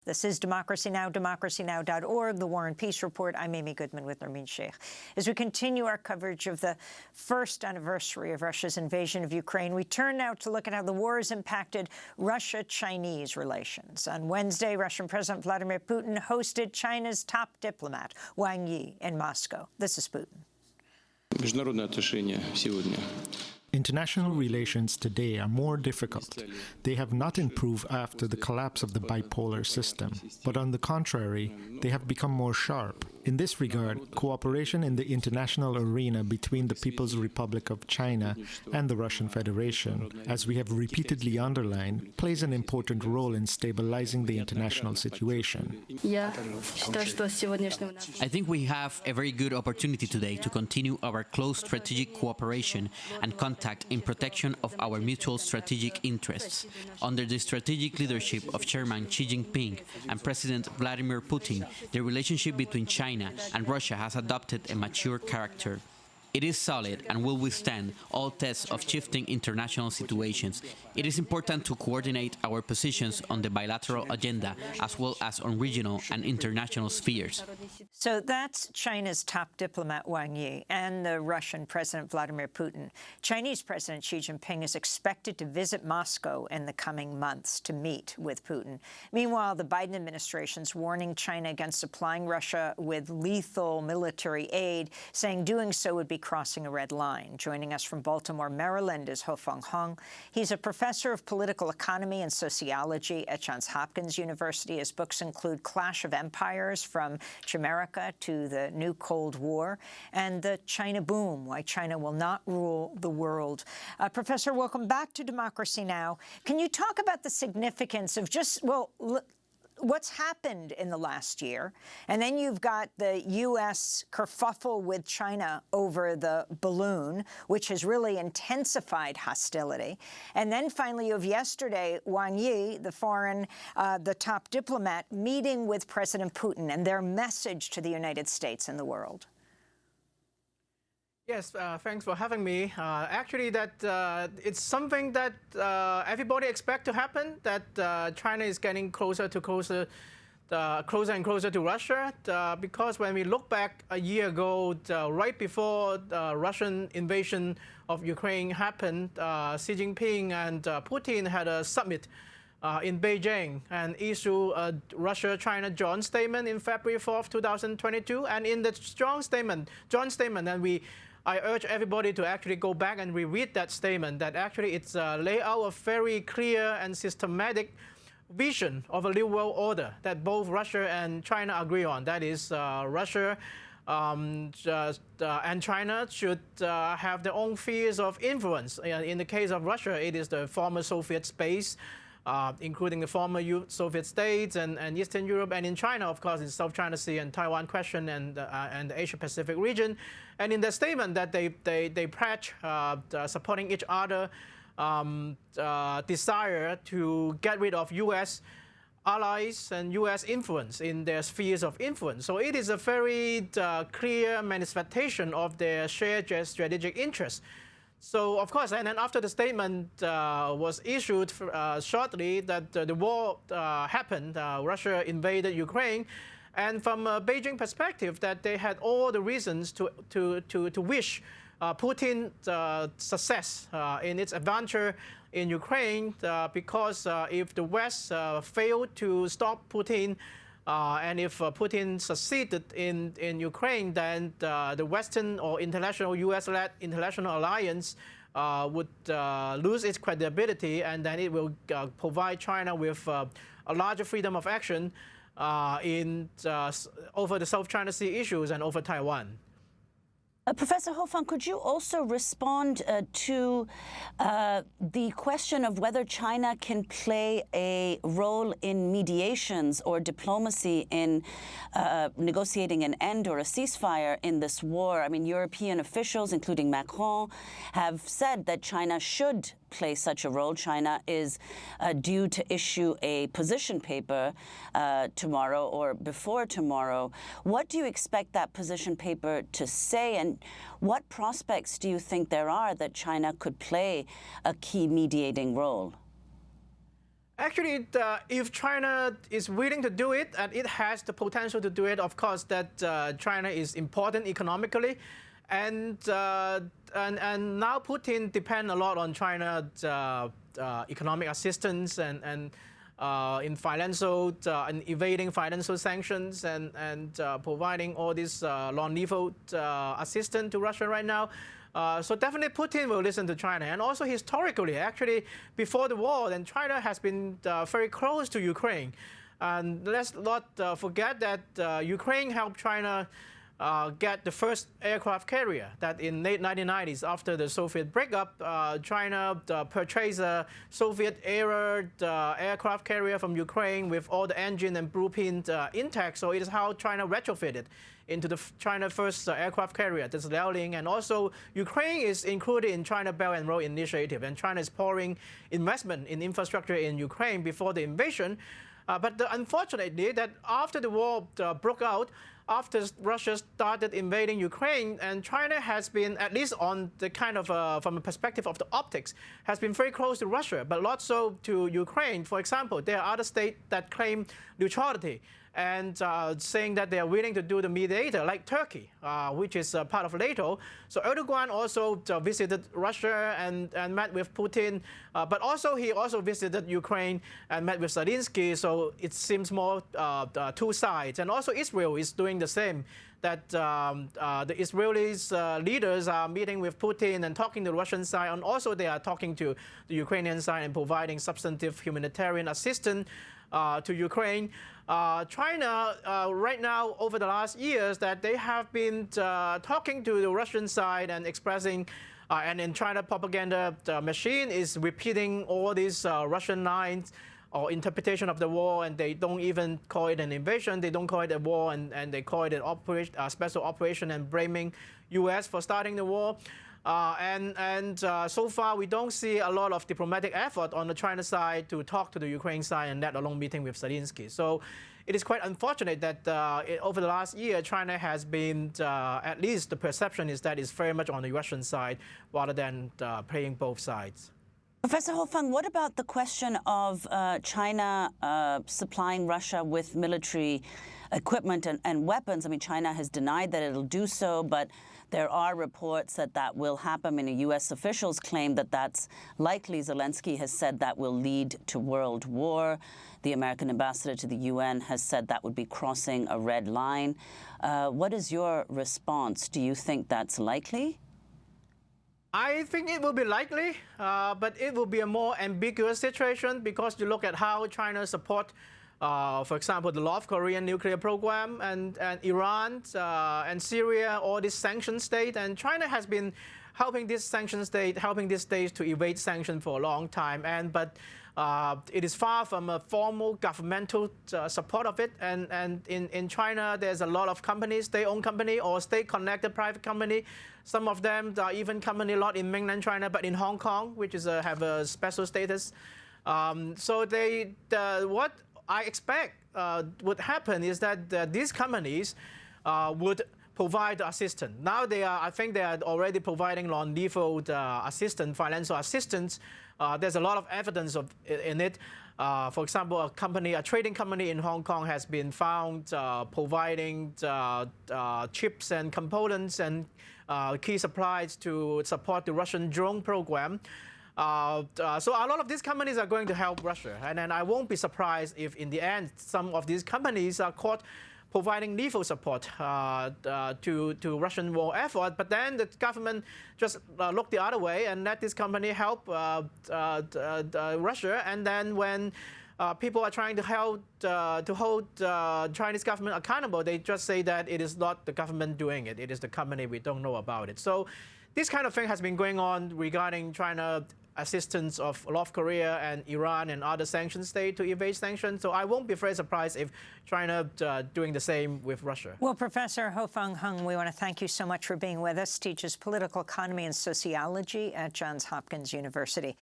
This is Democracy Now!, democracynow.org, the War and Peace Report. I'm Amy Goodman with Nermeen Sheikh. As we continue our coverage of the first anniversary of Russia's invasion of Ukraine, we turn now to look at how the war has impacted Russia-Chinese relations. On Wednesday, Russian President Vladimir Putin hosted China's top diplomat, Wang Yi, in Moscow. This is Putin. Международные отношения сегодня. International relations today are more difficult. They have not improved after the collapse of the bipolar system, but on the contrary, they have become more sharp. In this regard, cooperation in the international arena between the People's Republic of China and the Russian Federation, as we have repeatedly underlined, plays an important role in stabilizing the international situation. I think we have a very good opportunity today to continue our close strategic cooperation and contact in protection of our mutual strategic interests. Under the strategic leadership of Chairman Xi Jinping and President Vladimir Putin, the relationship between China and Russia has adopted a mature character. It is solid and will withstand all tests of shifting international situations. It is important to coordinate our positions on the bilateral agenda as well as on regional and international spheres. So that's China's top diplomat Wang Yi and the Russian President Vladimir Putin. Chinese President Xi Jinping is expected to visit Moscow in the coming months to meet with Putin. Meanwhile, the Biden administration's warning China against supplying Russia with lethal military aid, saying doing so would be crossing a red line. Joining us from Baltimore, Maryland is Ho-fung Hung. He's a professor of political economy and sociology at Johns Hopkins University. His books include Clash of Empires, From Chimerica to the New Cold War, and The China Boom, Why China Will Not Rule the World. Professor, welcome back to Democracy Now! Can you talk about the significance of just, well, what's happened in the last year? And then you've got the U.S. kerfuffle with China over the balloon, which has really intensified hostility. And then finally, you have yesterday Wang Yi, the top diplomat, meeting with President Putin and their message to the United States and the world. Yes, thanks for having me. Actually, it's something that everybody expects to happen, that China is getting closer and closer to Russia, because when we look back a year ago, right before the Russian invasion of Ukraine happened, Xi Jinping and Putin had a summit in Beijing and issued a Russia-China joint statement in February 4th, 2022. And in the joint statement, I urge everybody to actually go back and reread that statement, that actually it's lay out a very clear and systematic vision of a new world order that both Russia and China agree on. That is, Russia and China should have their own spheres of influence. In the case of Russia, it is the former Soviet space, including the former Soviet states and Eastern Europe, and in China, of course, in South China Sea and Taiwan question and the Asia-Pacific region. And in the statement that they pledge supporting each other, desire to get rid of U.S. allies and U.S. influence in their spheres of influence. So it is a very clear manifestation of their shared strategic interests. So, of course, and then after the statement was issued shortly, that the war happened, Russia invaded Ukraine, and from a Beijing perspective, that they had all the reasons to wish Putin success in its adventure in Ukraine, because if the West failed to stop Putin, and if Putin succeeded in Ukraine, then the Western or international US-led international alliance would lose its credibility, and then it will provide China with a larger freedom of action over the South China Sea issues and over Taiwan. Professor Ho-fung, could you also respond to the question of whether China can play a role in mediations or diplomacy in negotiating an end or a ceasefire in this war? I mean, European officials, including Macron, have said that China should play such a role. China is due to issue a position paper tomorrow or before tomorrow. What do you expect that position paper to say, and what prospects do you think there are that China could play a key mediating role? Actually, if China is willing to do it, and it has the potential to do it, of course, that China is important economically. And now Putin depends a lot on China's economic assistance and in financial, and evading financial sanctions and providing all this non-lethal assistance to Russia right now. So definitely Putin will listen to China. And also historically, actually, before the war, then China has been very close to Ukraine. And let's not forget that Ukraine helped China get the first aircraft carrier, that in late 1990s, after the Soviet breakup, China purchased a Soviet-era aircraft carrier from Ukraine with all the engine and blueprint intact. So it is how China retrofitted into the China first aircraft carrier, this Liaoning. And also Ukraine is included in China Belt and Road Initiative, and China is pouring investment in infrastructure in Ukraine before the invasion. But unfortunately, that after the war broke out, after Russia started invading Ukraine, and China has been, at least on the kind of, from a perspective of the optics, has been very close to Russia, but not so to Ukraine. For example, there are other states that claim neutrality and saying that they are willing to do the mediator, like Turkey, which is part of NATO. So Erdogan also visited Russia and met with Putin, but also he also visited Ukraine and met with Zelensky. So it seems more two sides. And also Israel is doing the same, that the Israelis leaders are meeting with Putin and talking to the Russian side, and also they are talking to the Ukrainian side and providing substantive humanitarian assistance to Ukraine. China, right now, over the last years, that they have been talking to the Russian side and expressing, and in China propaganda machine is repeating all these Russian lines or interpretation of the war, and they don't even call it an invasion, they don't call it a war, and they call it an special operation, and blaming U.S. for starting the war. So far, we don't see a lot of diplomatic effort on the China side to talk to the Ukraine side, and let alone meeting with Zelensky. So it is quite unfortunate that over the last year, China has been, at least the perception is that it's very much on the Russian side rather than playing both sides. Professor Ho-fung, what about the question of China supplying Russia with military equipment and weapons? I mean, China has denied that it'll do so, but there are reports that that will happen. I mean, U.S. officials claim that that's likely. Zelensky has said that will lead to world war. The American ambassador to the UN has said that would be crossing a red line. What is your response? Do you think that's likely? I think it will be likely, but it will be a more ambiguous situation, because you look at how China support, for example, the North Korean nuclear program, and Iran and Syria, all these sanction states. And China has been helping this sanction state, helping these states to evade sanctions for a long time. But it is far from a formal governmental support of it. And in China, there's a lot of companies, state-owned company or state-connected private company. Some of them are even company not in mainland China, but in Hong Kong, which is have a special status. So what I expect would happen is that these companies would provide assistance. Now I think they are already providing non-lethal assistance, financial assistance. There's a lot of evidence in it. For example, a trading company in Hong Kong has been found providing chips and components and key supplies to support the Russian drone program. So a lot of these companies are going to help Russia. And then I won't be surprised if in the end some of these companies are caught providing lethal support to Russian war effort. But then the government just look the other way and let this company help Russia. And then when people are trying to hold Chinese government accountable, they just say that it is not the government doing it. It is the company, we don't know about it. So this kind of thing has been going on regarding China assistance of North Korea and Iran and other sanctioned states to evade sanctions. So I won't be very surprised if China doing the same with Russia. Well, Professor Ho-fung Hung, we want to thank you so much for being with us. Teaches political economy and sociology at Johns Hopkins University.